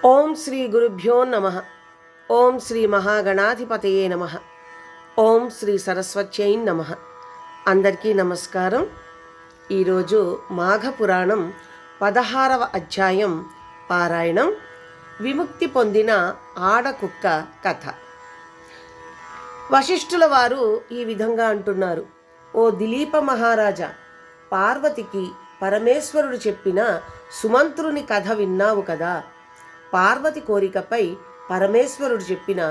ఓం శ్రీ గురుభ్యో నమః. ఓం శ్రీ మహాగణాధిపతయే నమః. ఓం శ్రీ సరస్వత్యై నమః. అందరికీ నమస్కారం. ఈరోజు మాఘపురాణం 16వ అధ్యాయం పారాయణం. విముక్తి పొందిన ఆడకుక్క కథ. వశిష్ఠుల వారు ఈ విధంగా అంటున్నారు: ఓ దిలీప మహారాజా, పార్వతికి పరమేశ్వరుడు చెప్పిన సుమంత్రుని కథ విన్నావు కదా. పార్వతి కోరికపై పరమేశ్వరుడు చెప్పిన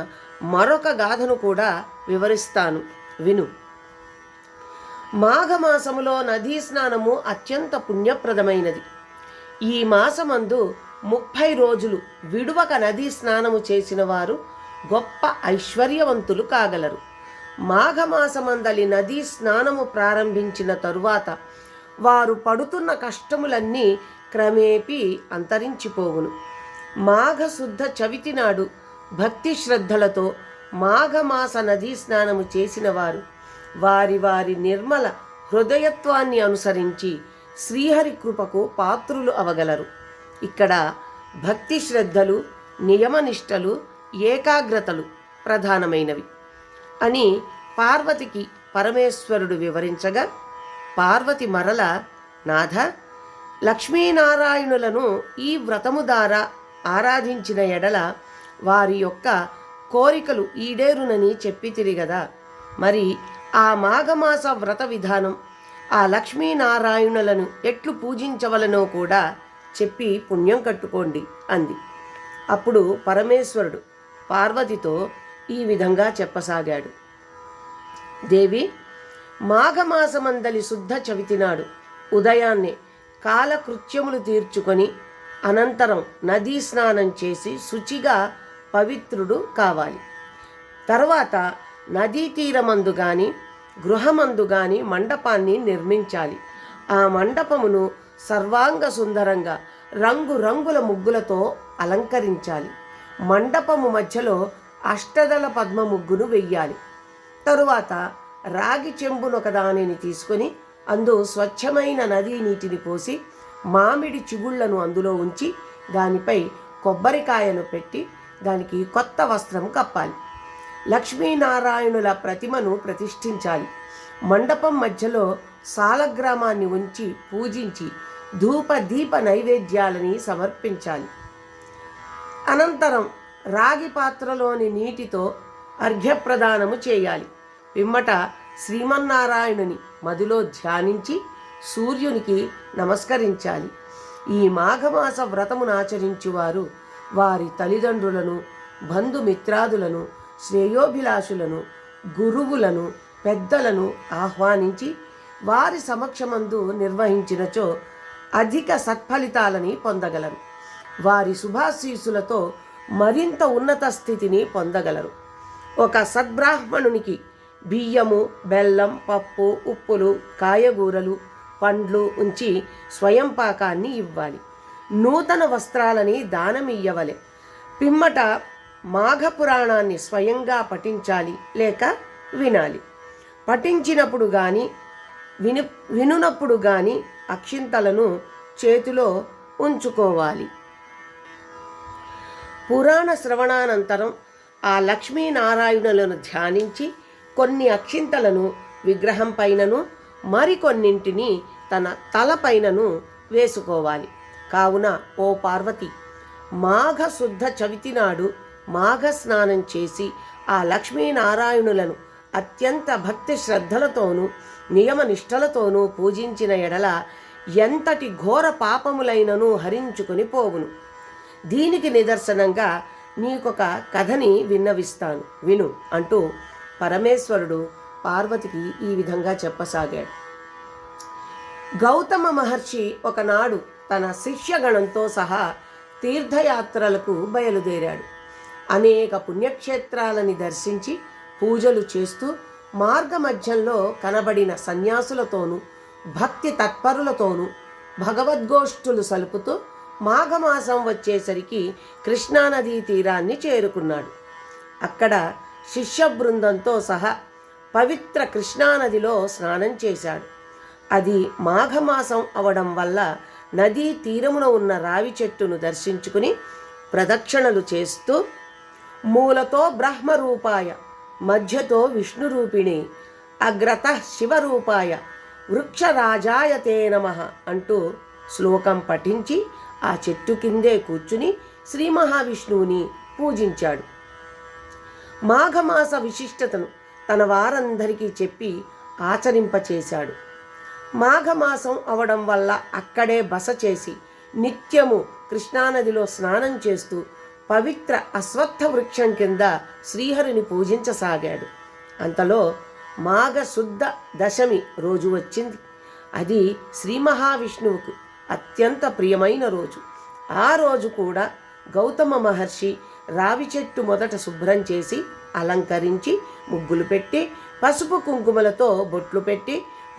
మరొక గాథను కూడా వివరిస్తాను, విను. మాఘమాసములో నదీ స్నానము అత్యంత పుణ్యప్రదమైనది. ఈ మాసమందు 30 రోజులు విడువక నదీ స్నానము చేసిన వారు గొప్ప ఐశ్వర్యవంతులు కాగలరు. మాఘమాసమందలి నదీ స్నానము ప్రారంభించిన తరువాత వారు పడుతున్న కష్టములన్నీ క్రమేపీ అంతరించిపోవును. మాఘశుద్ధ చవితి నాడు భక్తి శ్రద్ధలతో మాఘమాస నదీ స్నానము చేసిన వారు వారి వారి నిర్మల హృదయత్వాన్ని అనుసరించి శ్రీహరి కృపకు పాత్రులు అవగలరు. ఇక్కడ భక్తి శ్రద్ధలు, నియమనిష్టలు, ఏకాగ్రతలు ప్రధానమైనవి అని పార్వతికి పరమేశ్వరుడు వివరించగా, పార్వతి మరల, నాథ, లక్ష్మీనారాయణులను ఈ వ్రతము ద్వారా ఆరాధించిన ఎడల వారి యొక్క కోరికలు ఈడేరునని చెప్పి తిరిగదా. మరి ఆ మాఘమాస వ్రత విధానం, ఆ లక్ష్మీనారాయణులను ఎట్లు పూజించవలనో కూడా చెప్పి పుణ్యం కట్టుకోండి అంది. అప్పుడు పరమేశ్వరుడు పార్వతితో ఈ విధంగా చెప్పసాగాడు: దేవి, మాఘమాసమందలి శుద్ధ చవితి నాడు ఉదయాన్నే కాలకృత్యములు తీర్చుకొని అనంతరం నదీ స్నానం చేసి శుచిగా పవిత్రుడు కావాలి. తర్వాత నదీ తీరమందు గాని గృహమందు గాని మండపాన్ని నిర్మించాలి. ఆ మండపమును సర్వాంగ సుందరంగా రంగురంగుల ముగ్గులతో అలంకరించాలి. మండపము మధ్యలో అష్టదళ పద్మ ముగ్గును వెయ్యాలి. తరువాత రాగి చెంబునొక దానిని తీసుకొని అందు స్వచ్ఛమైన నదీ నీటిని పోసి మామిడి చిగుళ్లను అందులో ఉంచి దానిపై కొబ్బరికాయను పెట్టి దానికి కొత్త వస్త్రం కప్పాలి. లక్ష్మీనారాయణుల ప్రతిమను ప్రతిష్ఠించాలి. మండపం మధ్యలో సాలగ్రామాన్ని ఉంచి పూజించి ధూప దీప నైవేద్యాలని సమర్పించాలి. అనంతరం రాగి పాత్రలోని నీటితో అర్ఘ్యప్రదానము చేయాలి. పిమ్మట శ్రీమన్నారాయణుని మదిలో ధ్యానించి సూర్యునికి నమస్కరించాలి. ఈ మాఘమాస వ్రతమును ఆచరించువారు వారి తల్లిదండ్రులను, బంధుమిత్రాదులను, శ్రేయోభిలాషులను, గురువులను, పెద్దలను ఆహ్వానించి వారి సమక్షమందు నిర్వహించినచో అధిక సత్ఫలితాలని పొందగలరు. వారి శుభాశీసులతో మరింత ఉన్నత స్థితిని పొందగలరు. ఒక సద్బ్రాహ్మణునికి బియ్యము, బెల్లం, పప్పు, ఉప్పులు, కాయగూరలు, పండ్లు ఉంచి స్వయం పాకాన్ని ఇవ్వాలి. నూతన వస్త్రాలని దానమియ్యవలె. పిమ్మట మాఘపురాణాన్ని స్వయంగా పఠించాలి లేక వినాలి. పఠించినప్పుడు కానీ వినునప్పుడు కానీ అక్షింతలను చేతిలో ఉంచుకోవాలి. పురాణ శ్రవణానంతరం ఆ లక్ష్మీనారాయణులను ధ్యానించి కొన్ని అక్షింతలను విగ్రహం పైనను మరికొన్నింటిని తన తలపైనను వేసుకోవాలి. కావున ఓ పార్వతి, మాఘశుద్ధ చవితి నాడు మాఘ స్నానం చేసి ఆ లక్ష్మీనారాయణులను అత్యంత భక్తి శ్రద్ధలతోనూ నియమనిష్టలతోనూ పూజించిన ఎడల ఎంతటి ఘోర పాపములైనను హరించుకొని పోవును. దీనికి నిదర్శనంగా నీకొక కథని విన్నవిస్తాను, విను అంటూ పరమేశ్వరుడు పార్వతికి ఈ విధంగా చెప్పసాగాడు. గౌతమ మహర్షి ఒకనాడు తన శిష్యగణంతో సహా తీర్థయాత్రలకు బయలుదేరాడు. అనేక పుణ్యక్షేత్రాలని దర్శించి పూజలు చేస్తూ మార్గమధ్యంలో కనబడిన సన్యాసులతోనూ భక్తి తత్పరులతోనూ భగవద్గోష్ఠులు సలుపుతూ మాఘమాసం వచ్చేసరికి కృష్ణానదీ తీరాన్ని చేరుకున్నాడు. అక్కడ శిష్య బృందంతో సహా పవిత్ర కృష్ణానదిలో స్నానం చేశాడు. అది మాఘమాసం అవడం వల్ల నదీ తీరమున ఉన్న రావి చెట్టును దర్శించుకుని ప్రదక్షిణలు చేస్తూ మూలతో బ్రహ్మరూపాయ, మధ్యతో విష్ణురూపిణి, అగ్రత శివరూపాయ, వృక్షరాజాయ తే నమః అంటూ శ్లోకం పఠించి ఆ చెట్టు కిందే కూర్చుని శ్రీ మహావిష్ణువుని పూజించాడు. మాఘమాస విశిష్టతను తన వారందరికీ చెప్పి ఆచరింపచేశాడు. మాఘమాసం అవడం వల్ల అక్కడే బస చేసి నిత్యము కృష్ణానదిలో స్నానం చేస్తూ పవిత్ర అశ్వత్థ వృక్షం కింద శ్రీహరిని పూజించసాగాడు. అంతలో మాఘశుద్ధ దశమి రోజు వచ్చింది. అది శ్రీ మహావిష్ణువుకు అత్యంత ప్రియమైన రోజు. ఆ రోజు కూడా గౌతమ మహర్షి రావి చెట్టు మొదట శుభ్రం చేసి అలంకరించి ముగ్గులు పెట్టి పసుపు కుంకుమలతో బొట్లు పెట్టి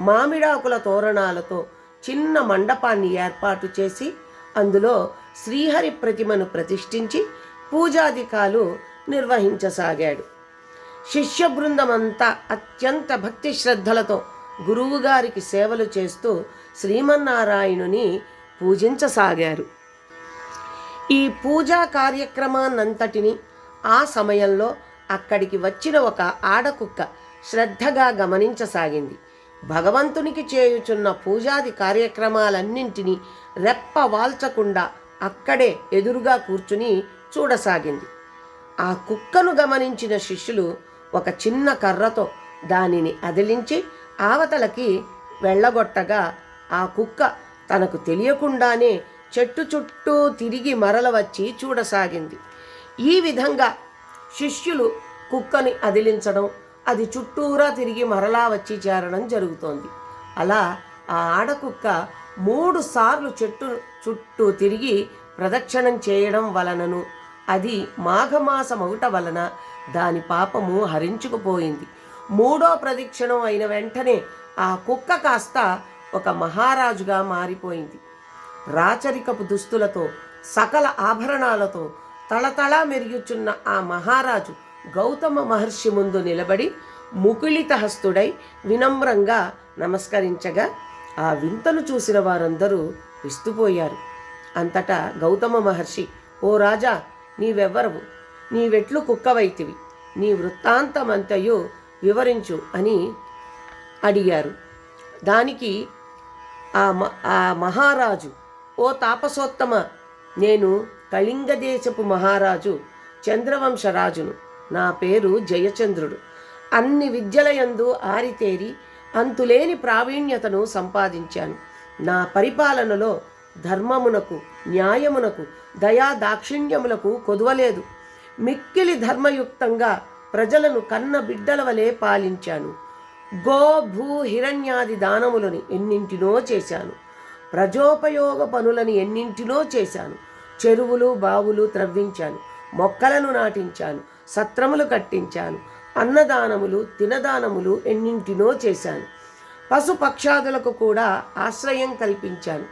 మామిడాకుల తోరణాలతో చిన్న మండపాన్ని ఏర్పాటు చేసి అందులో శ్రీహరి ప్రతిమను ప్రతిష్ఠించి పూజాధికాలు నిర్వహించసాగాడు. శిష్య బృందమంతా అత్యంత భక్తి శ్రద్ధలతో గురువుగారికి సేవలు చేస్తూ శ్రీమన్నారాయణుని పూజించసాగారు. ఈ పూజా కార్యక్రమాన్నంతటిని ఆ సమయంలో అక్కడికి వచ్చిన ఒక ఆడకుక్క శ్రద్ధగా గమనించసాగింది. భగవంతునికి చేయుచున్న పూజాది కార్యక్రమాలన్నింటినీ రెప్ప వాల్చకుండా అక్కడే ఎదురుగా కూర్చుని చూడసాగింది. ఆ కుక్కను గమనించిన శిష్యులు ఒక చిన్న కర్రతో దానిని అదిలించి ఆవతలకి వెళ్ళగొట్టగా ఆ కుక్క తనకు తెలియకుండానే చెట్టు చుట్టూ తిరిగి మరల వచ్చి చూడసాగింది. ఈ విధంగా శిష్యులు కుక్కని అదిలించడం, అది చుట్టూరా తిరిగి మరలా వచ్చి చేరడం జరుగుతోంది. అలా ఆ ఆడకుక్క 3 సార్లు చెట్టు చుట్టూ తిరిగి ప్రదక్షిణం చేయడం వలనను అది మాఘమాసమగుట వలన దాని పాపము హరించుకుపోయింది. 3వ ప్రదక్షిణం అయిన వెంటనే ఆ కుక్క కాస్త ఒక మహారాజుగా మారిపోయింది. రాచరికపు దుస్తులతో సకల ఆభరణాలతో తళతళా మెరుగుచున్న ఆ మహారాజు గౌతమ మహర్షి ముందు నిలబడి ముకుళిత హస్తుడై వినమ్రంగా నమస్కరించగా ఆ వింతను చూసిన వారందరూ విస్తుపోయారు. అంతటా గౌతమ మహర్షి, ఓ రాజా, నీవెవ్వరవు? నీవెట్లు కుక్కవైతివి? నీ వృత్తాంతమంతయు వివరించు అని అడిగారు. దానికి ఆ మహారాజు, ఓ తాపసోత్తమ, నేను కళింగ దేశపు మహారాజు చంద్రవంశరాజును. నా పేరు జయచంద్రుడు. అన్ని విద్యలయందు ఆరితేరి అంతులేని ప్రావీణ్యతను సంపాదించాను. నా పరిపాలనలో ధర్మమునకు, న్యాయమునకు, దయా దాక్షిణ్యములకు కొదువలేదు. మిక్కిలి ధర్మయుక్తంగా ప్రజలను కన్న బిడ్డల వలె పాలించాను. గో భూ హిరణ్యాది దానములని ఎన్నింటినో చేశాను. ప్రజోపయోగ పనులని ఎన్నింటినో చేశాను. చెరువులు బావులు త్రవ్వించాను. మొక్కలను నాటించాను. సత్రములు కట్టించాను. అన్నదానములు తినదానములు ఎన్నింటినో చేశాను. పశుపక్షాదులకు కూడా ఆశ్రయం కల్పించాను.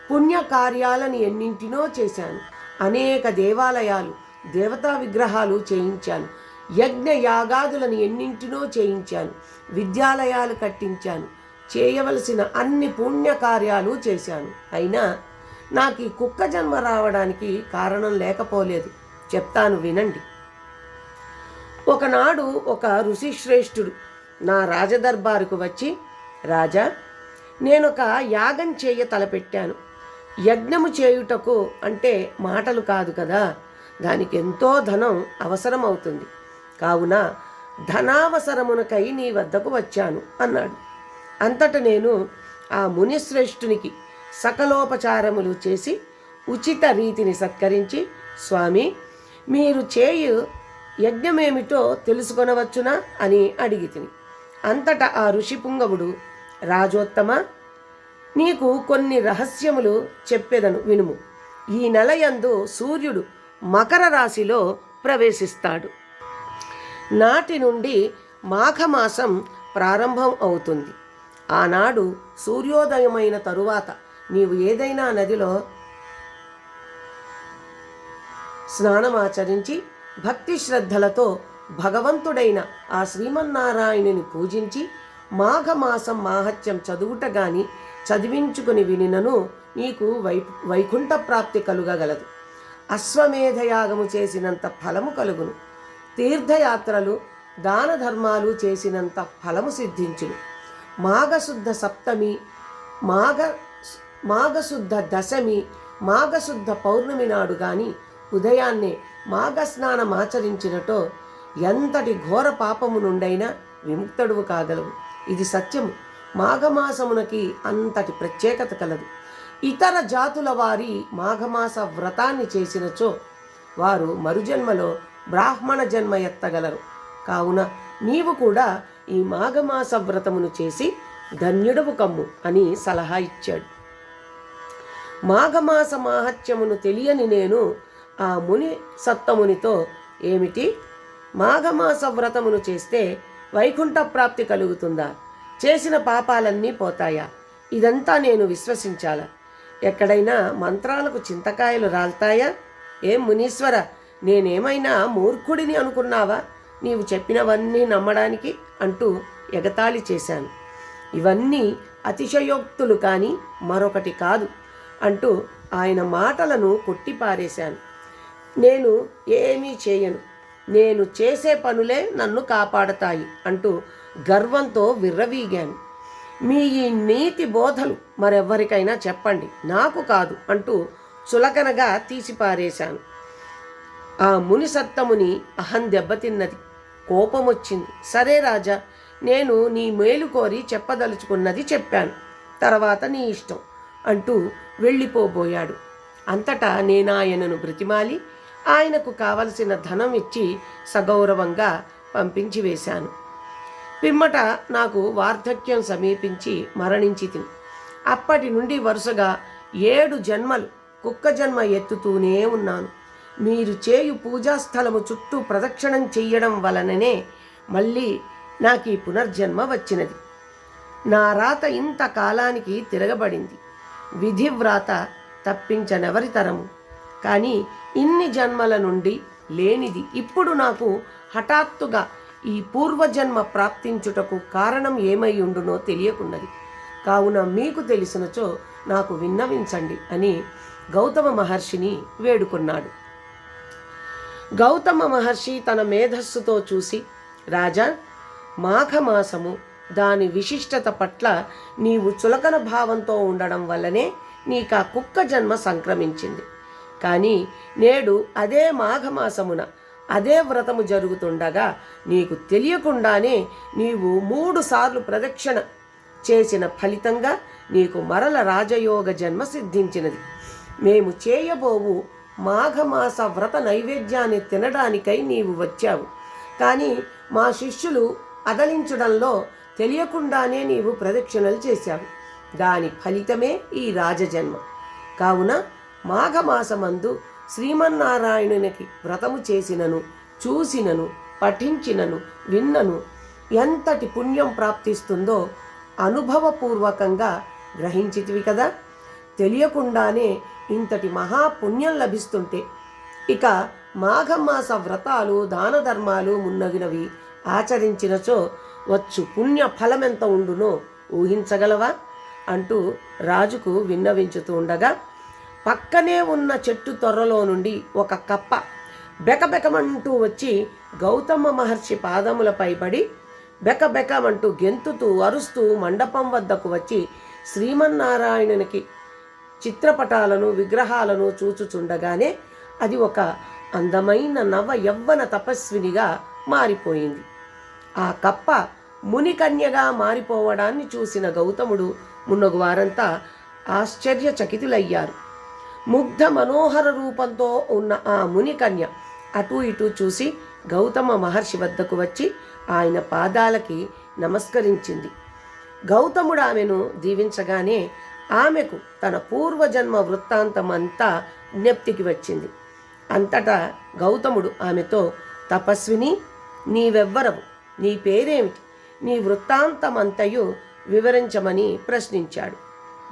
పుణ్యకార్యాలను ఎన్నింటినో చేశాను. అనేక దేవాలయాలు, దేవతా విగ్రహాలు చేయించాను. యజ్ఞ యాగాదులను ఎన్నింటినో చేయించాను. విద్యాలయాలు కట్టించాను. చేయవలసిన అన్ని పుణ్యకార్యాలు చేశాను. అయినా నాకు ఈ కుక్క జన్మ రావడానికి కారణం లేకపోలేదు. చెప్తాను వినండి. ఒకనాడు ఒక ఋషిశ్రేష్ఠుడు నా రాజదర్బారుకు వచ్చి, రాజా, నేనొక యాగం చేయ తలపెట్టాను. యజ్ఞము చేయుటకు అంటే మాటలు కాదు కదా, దానికి ఎంతో ధనం అవసరం అవుతుంది. కావున ధనావసరమునకై నీ వద్దకు వచ్చాను అన్నాడు. అంతట నేను ఆ మునిశ్రేష్ఠునికి సకలోపచారములు చేసి ఉచిత రీతిని సత్కరించి, స్వామి, మీరు చేయు యజ్ఞమేమిటో తెలుసుకొనవచ్చునా అని అడిగి తిని. అంతటా ఆ ఋషిపుంగవుడు, రాజోత్తమ, నీకు కొన్ని రహస్యములు చెప్పెదను వినుము. ఈ నెలయందు సూర్యుడు మకర రాశిలో ప్రవేశిస్తాడు. నాటి నుండి మాఘమాసం ప్రారంభం అవుతుంది. ఆనాడు సూర్యోదయమైన తరువాత నీవు ఏదైనా నదిలో స్నానమాచరించి భక్తి శ్రద్ధలతో భగవంతుడైన ఆ శ్రీమన్నారాయణుని పూజించి మాఘమాసం మాహత్యం చదువుట గాని చదివించుకుని వినినను నీకు వైకుంఠ ప్రాప్తి కలుగగలదు. అశ్వమేధయాగము చేసినంత ఫలము కలుగును. తీర్థయాత్రలు దాన ధర్మాలు చేసినంత ఫలము సిద్ధించును. మాఘశుద్ధ సప్తమి, మాఘశుద్ధ దశమి, మాఘశుద్ధ పౌర్ణమి నాడు గాని ఉదయాన్నే మాఘస్నానం ఆచరించినటో ఎంతటి ఘోర పాపము నుండైనా విముక్తుడువు కాగలవు. ఇది సత్యము. మాఘమాసమునకి అంతటి ప్రత్యేకత కలదు. ఇతర జాతుల వారి మాఘమాస వ్రతాన్ని చేసినచో వారు మరుజన్మలో బ్రాహ్మణ జన్మ ఎత్తగలరు. కావున నీవు కూడా ఈ మాఘమాస వ్రతమును చేసి ధన్యుడవు కమ్ము అని సలహా ఇచ్చాడు. మాఘమాస మాహత్యమును తెలియని నేను ఆ ముని సత్తమునితో, ఏమిటి, మాఘమాస వ్రతమును చేస్తే వైకుంఠ ప్రాప్తి కలుగుతుందా? చేసిన పాపాలన్నీ పోతాయా? ఇదంతా నేను విశ్వసించాలా? ఎక్కడైనా మంత్రాలకు చింతకాయలు రాల్తాయా? ఏం మునీశ్వర, నేనేమైనా మూర్ఖుడిని అనుకున్నావా నీవు చెప్పినవన్నీ నమ్మడానికి అంటూ ఎగతాళి చేశాను. ఇవన్నీ అతిశయోక్తులు కానీ మరొకటి కాదు అంటూ ఆయన మాటలను కొట్టిపారేశాను. నేను ఏమీ చేయను, నేను చేసే పనులే నన్ను కాపాడతాయి అంటూ గర్వంతో విర్రవీగాను. మీ ఈ నీతి బోధలు మరెవ్వరికైనా చెప్పండి, నాకు కాదు అంటూ చులకనగా తీసిపారేశాను. ఆ ముని సత్తముని అహం దెబ్బతిన్నది. కోపమొచ్చింది. సరే రాజా, నేను నీ మేలు కోరి చెప్పదలుచుకున్నది చెప్పాను, తర్వాత నీ ఇష్టం అంటూ వెళ్ళిపోబోయాడు. అంతటా నేనాయనను బ్రతిమాలి ఆయనకు కావలసిన ధనం ఇచ్చి సగౌరవంగా పంపించి వేశాను. పిమ్మట నాకు వార్ధక్యం సమీపించి మరణించి తిని అప్పటి నుండి వరుసగా 7 జన్మలు కుక్క జన్మ ఎత్తుతూనే ఉన్నాను. మీరు చేయు పూజాస్థలము చుట్టూ ప్రదక్షిణం చెయ్యడం వలననే మళ్ళీ నాకు ఈ పునర్జన్మ వచ్చినది. నా రాత ఇంతకాలానికి తిరగబడింది. విధివ్రాత తప్పించనెవరి తరము. కానీ ఇన్ని జన్మల నుండి లేనిది ఇప్పుడు నాకు హఠాత్తుగా ఈ పూర్వజన్మ ప్రాప్తించుటకు కారణం ఏమై ఉండునో తెలియకున్నది. కావున మీకు తెలిసినచో నాకు విన్నవించండి అని గౌతమ మహర్షిని వేడుకున్నాడు. గౌతమ మహర్షి తన మేధస్సుతో చూసి, రాజా, మాఘమాసము దాని విశిష్టత పట్ల నీవు చులకన భావంతో ఉండడం వల్లనే నీకా కుక్క జన్మ సంక్రమించింది. కానీ నేడు అదే మాఘమాసమున అదే వ్రతము జరుగుతుండగా నీకు తెలియకుండానే నీవు 3 సార్లు ప్రదక్షిణ చేసిన ఫలితంగా నీకు మరల రాజయోగ జన్మ సిద్ధించినది. మేము చేయబోవు మాఘమాస వ్రత నైవేద్యాన్ని తినడానికై నీవు వచ్చావు. కానీ మా శిష్యులు అదలించడంలో తెలియకుండానే నీవు ప్రదక్షిణలు చేశావు. దాని ఫలితమే ఈ రాజజన్మ. కావున మాఘమాసమందు శ్రీమన్నారాయణునికి వ్రతము చేసినను, చూసినను, పఠించినను, విన్నను ఎంతటి పుణ్యం ప్రాప్తిస్తుందో అనుభవపూర్వకంగా గ్రహించితివి కదా. తెలియకుండానే ఇంతటి మహాపుణ్యం లభిస్తుంటే ఇక మాఘమాస వ్రతాలు, దాన ధర్మాలు మున్నగినవి ఆచరించినచో వచ్చు పుణ్య ఫలమెంత ఉండునో ఊహించగలవా అంటూ రాజుకు విన్నవించుతూ ఉండగా పక్కనే ఉన్న చెట్టు తొర్రలో నుండి ఒక కప్ప బెకబెకమంటూ వచ్చి గౌతమ మహర్షి పాదములపై పడి బెకబెకమంటూ గెంతుతూ అరుస్తూ మండపం వద్దకు వచ్చి శ్రీమన్నారాయణునికి చిత్రపటాలను, విగ్రహాలను చూచుచుండగానే అది ఒక అందమైన నవ యవ్వన తపస్వినిగా మారిపోయింది. ఆ కప్ప మునికన్యగా మారిపోవడాన్ని చూసిన గౌతముడు మున్నగు వారంతా ఆశ్చర్యచకితులయ్యారు. ముగ్ధ మనోహర రూపంతో ఉన్న ఆ మునికన్య అటూ ఇటూ చూసి గౌతమ మహర్షి వద్దకు వచ్చి ఆయన పాదాలకి నమస్కరించింది. గౌతముడు ఆమెను దీవించగానే ఆమెకు తన పూర్వజన్మ వృత్తాంతమంతా జ్ఞప్తికి వచ్చింది. అంతటా గౌతముడు ఆమెతో, తపస్విని, నీవెవ్వరవు, నీ పేరేమిటి, నీ వృత్తాంతమంతయు వివరించమని ప్రశ్నించాడు.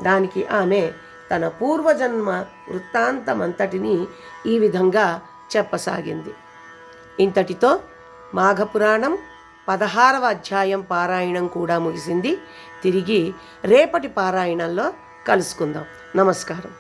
దానికి ఆమె తన పూర్వజన్మ వృత్తాంతమంతటిని ఈ విధంగా చెప్పసాగింది. ఇంతటితో మాఘపురాణం 16వ అధ్యాయం పారాయణం కూడా ముగిసింది. తిరిగి రేపటి పారాయణంలో కలుసుకుందాం. నమస్కారం.